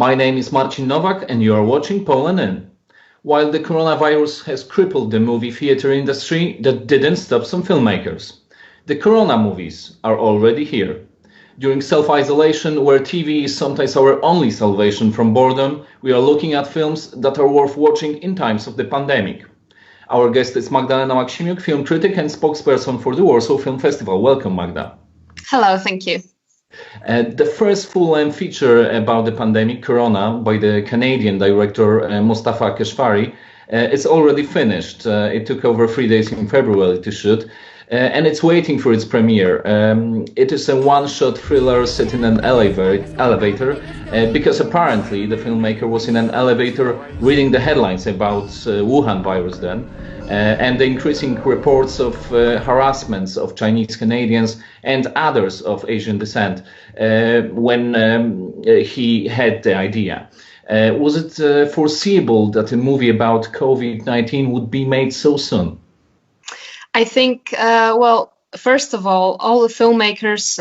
My name is Marcin Nowak and you are watching Poland In. While the coronavirus has crippled the movie theater industry, that didn't stop some filmmakers. The Corona movies are already here. During self-isolation, where TV is sometimes our only salvation from boredom, we are looking at films that are worth watching in times of the pandemic. Our guest is Magdalena Maksimiuk, film critic and spokesperson for the Warsaw Film Festival. Welcome, Magda. Hello, thank you. The first full-length feature about the pandemic, Corona, by the Canadian director Mostafa Keshvari, is already finished. It took over 3 days in February to shoot, and it's waiting for its premiere. It is a one-shot thriller set in an elevator, because apparently the filmmaker was in an elevator reading the headlines about Wuhan virus then. And the increasing reports of harassments of Chinese Canadians and others of Asian descent when he had the idea. Was it foreseeable that a movie about COVID-19 would be made so soon? I think, first of all the filmmakers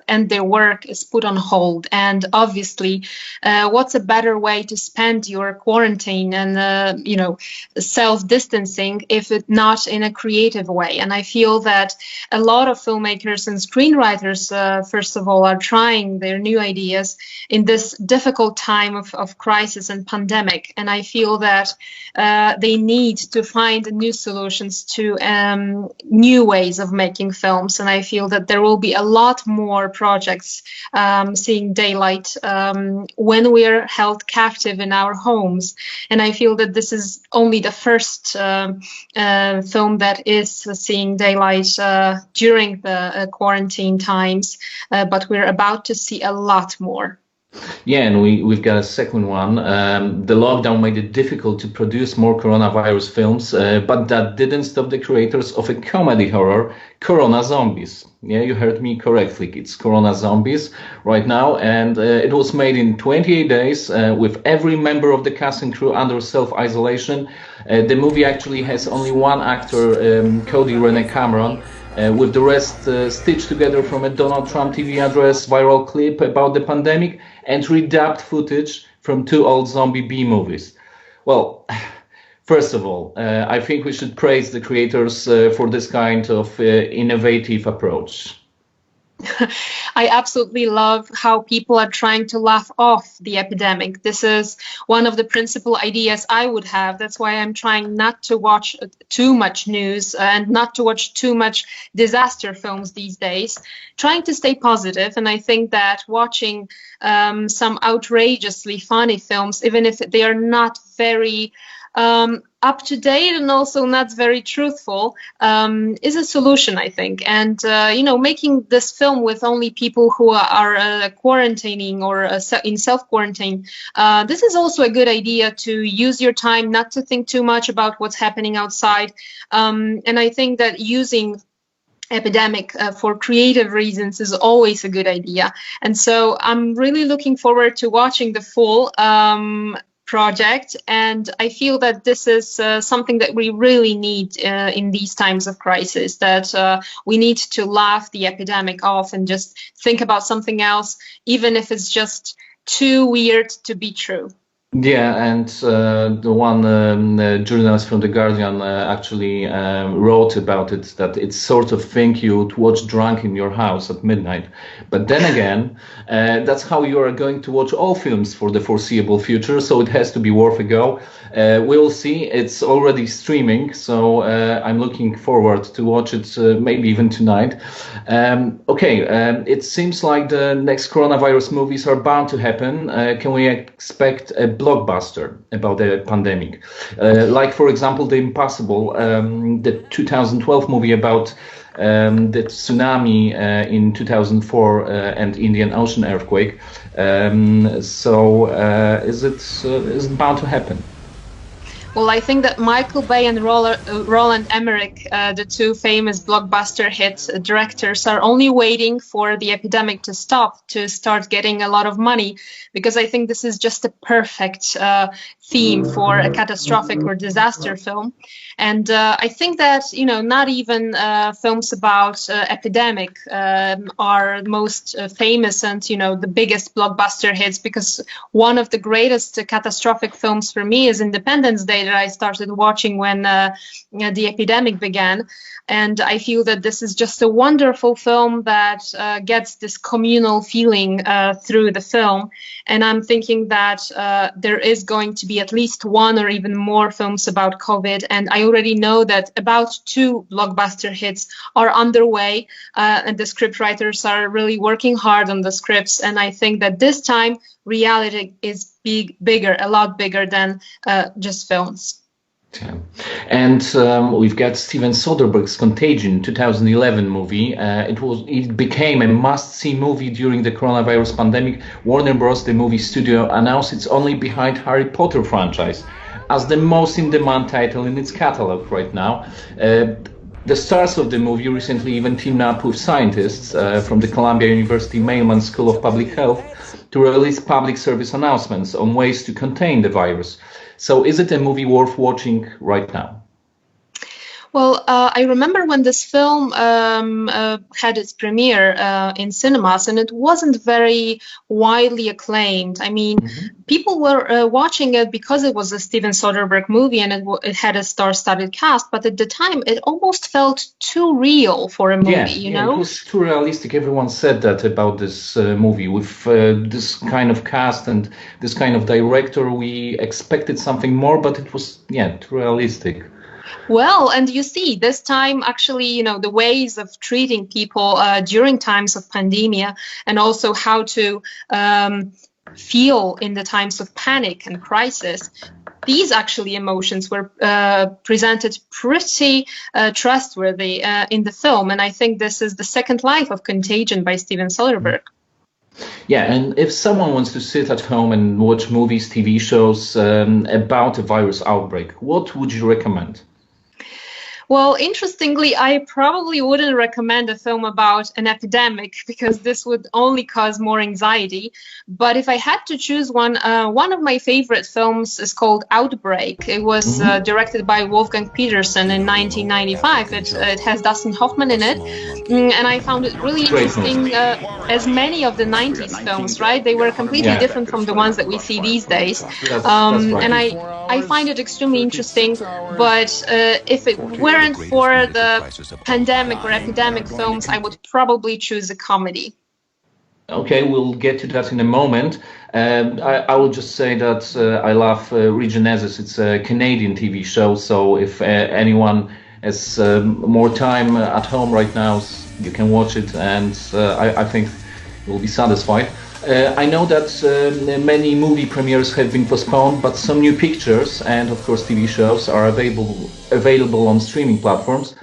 and their work is put on hold. And obviously, what's a better way to spend your quarantine and, self-distancing if it not in a creative way? And I feel that a lot of filmmakers and screenwriters, first of all, are trying their new ideas in this difficult time of crisis and pandemic. And I feel that they need to find new solutions to new ways of making films, and I feel that there will be a lot more projects seeing daylight when we're held captive in our homes. And I feel that this is only the first film that is seeing daylight during the quarantine times, but we're about to see a lot more. Yeah, and we've got a second one. The lockdown made it difficult to produce more coronavirus films, but that didn't stop the creators of a comedy horror, Corona Zombies. Yeah, you heard me correctly. It's Corona Zombies right now, and it was made in 28 days with every member of the cast and crew under self-isolation. The movie actually has only one actor, Cody Rene Cameron, with the rest stitched together from a Donald Trump TV address viral clip about the pandemic and redubbed footage from 2 old zombie B-movies. Well, first of all, I think we should praise the creators for this kind of innovative approach. I absolutely love how people are trying to laugh off the epidemic. This is one of the principal ideas I would have. That's why I'm trying not to watch too much news and not to watch too much disaster films these days, trying to stay positive. And I think that watching some outrageously funny films, even if they are not very up to date and also not very truthful, is a solution, I think. And, making this film with only people who are quarantining or in self-quarantine, this is also a good idea to use your time not to think too much about what's happening outside. And I think that using epidemic for creative reasons is always a good idea. And so I'm really looking forward to watching the full project, and I feel that this is something that we really need in these times of crisis, that we need to laugh the epidemic off and just think about something else, even if it's just too weird to be true. Yeah, and the one journalist from The Guardian actually wrote about it, that it's sort of thing you'd watch drunk in your house at midnight. But then again, that's how you are going to watch all films for the foreseeable future, so it has to be worth a go. We'll see. It's already streaming, so I'm looking forward to watch it, maybe even tonight. It seems like the next coronavirus movies are bound to happen. Can we expect a blockbuster about the pandemic? Like, for example, The Impossible, the 2012 movie about the tsunami in 2004 and Indian Ocean earthquake. Is it bound to happen? Well, I think that Michael Bay and Roland Emmerich, the two famous blockbuster hit directors, are only waiting for the epidemic to stop to start getting a lot of money, because I think this is just a perfect theme for a catastrophic or disaster film. And I think that, not even films about epidemic are most famous and, the biggest blockbuster hits, because one of the greatest catastrophic films for me is Independence Day, that I started watching when the epidemic began. And I feel that this is just a wonderful film that gets this communal feeling through the film. And I'm thinking that there is going to be at least one or even more films about COVID. And I already know that about 2 blockbuster hits are underway, and the scriptwriters are really working hard on the scripts. And I think that this time reality is bigger, a lot bigger than just films. Yeah. And we've got Steven Soderbergh's Contagion 2011 movie. It became a must-see movie during the coronavirus pandemic. Warner Bros., the movie studio, announced it's only behind Harry Potter franchise as the most in-demand title in its catalog right now. The stars of the movie recently even teamed up with scientists from the Columbia University Mailman School of Public Health to release public service announcements on ways to contain the virus. So is it a movie worth watching right now? Well, I remember when this film had its premiere in cinemas, and it wasn't very widely acclaimed. I mean, people were watching it because it was a Steven Soderbergh movie and it had a star-studded cast. But at the time, it almost felt too real for a movie, you know? It was too realistic. Everyone said that about this movie. With this kind of cast and this kind of director, we expected something more, but it was, too realistic. Well, and you see, this time, actually, the ways of treating people during times of pandemia, and also how to feel in the times of panic and crisis, these actually emotions were presented pretty trustworthy in the film. And I think this is the second life of Contagion by Steven Soderbergh. Yeah, and if someone wants to sit at home and watch movies, TV shows about a virus outbreak, what would you recommend? Well, interestingly, I probably wouldn't recommend a film about an epidemic, because this would only cause more anxiety. But if I had to choose one of my favorite films is called Outbreak. It was directed by Wolfgang Petersen in 1995. It has Dustin Hoffman in it. And I found it really interesting, as many of the 90s films, right? They were completely different from the ones that we see these days. That's right. And I find it extremely interesting. But if it weren't for the pandemic or epidemic films, I would probably choose a comedy. Okay, we'll get to that in a moment. I will just say that I love Regioneses. It's a Canadian TV show, so if anyone has more time at home right now, you can watch it, and I think you'll be satisfied. I know that many movie premieres have been postponed, but some new pictures and, of course, TV shows are available on streaming platforms.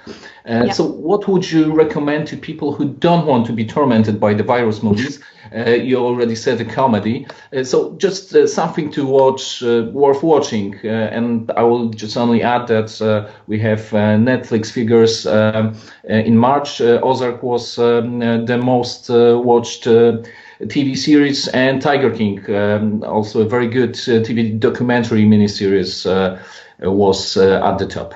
So what would you recommend to people who don't want to be tormented by the virus movies? You already said a comedy. So just something to watch, worth watching. And I will just only add that we have Netflix figures. In March, Ozark was the most watched TV series, and Tiger King, also a very good TV documentary miniseries, was at the top.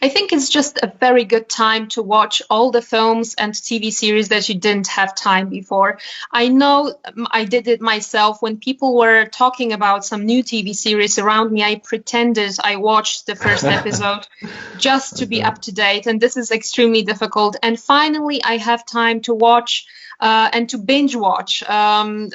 I think it's just a very good time to watch all the films and TV series that you didn't have time before. I know I did it myself. When people were talking about some new TV series around me, I pretended I watched the first episode just to be up to date. And this is extremely difficult. And finally, I have time to watch and to binge watch.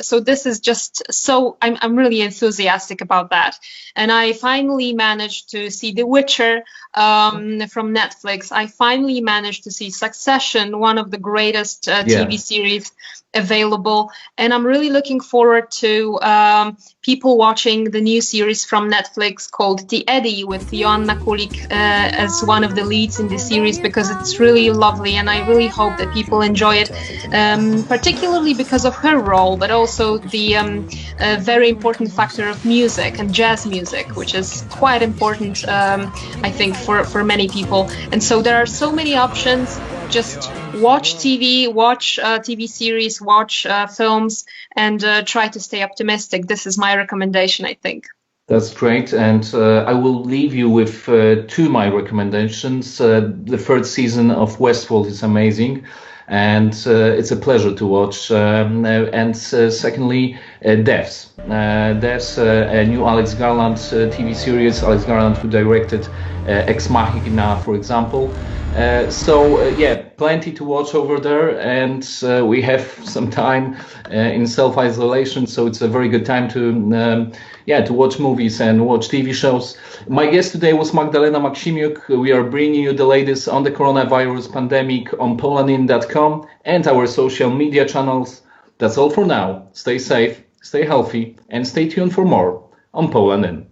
So this is just so, I'm really enthusiastic about that. And I finally managed to see The Witcher from Netflix. I finally managed to see Succession, one of the greatest TV series available. And I'm really looking forward to people watching the new series from Netflix called The Eddy, with Joanna Kulik as one of the leads in the series, because it's really lovely and I really hope that people enjoy it. particularly because of her role, but also the very important factor of music and jazz music, which is quite important, I think, for many people. And so there are so many options. Just watch TV, watch TV series, watch films, and try to stay optimistic. This is my recommendation, I think. That's great, and I will leave you with two my recommendations. The third season of Westworld is amazing, and it's a pleasure to watch. And secondly, Devs. Devs, a new Alex Garland TV series. Alex Garland, who directed Ex Machina, for example. Yeah, plenty to watch over there, and we have some time in self-isolation, so it's a very good time to watch movies and watch TV shows. My guest today was Magdalena Maksimiuk. We are bringing you the latest on the coronavirus pandemic on polanin.com and our social media channels. That's all for now. Stay safe, stay healthy, and stay tuned for more on Polanin.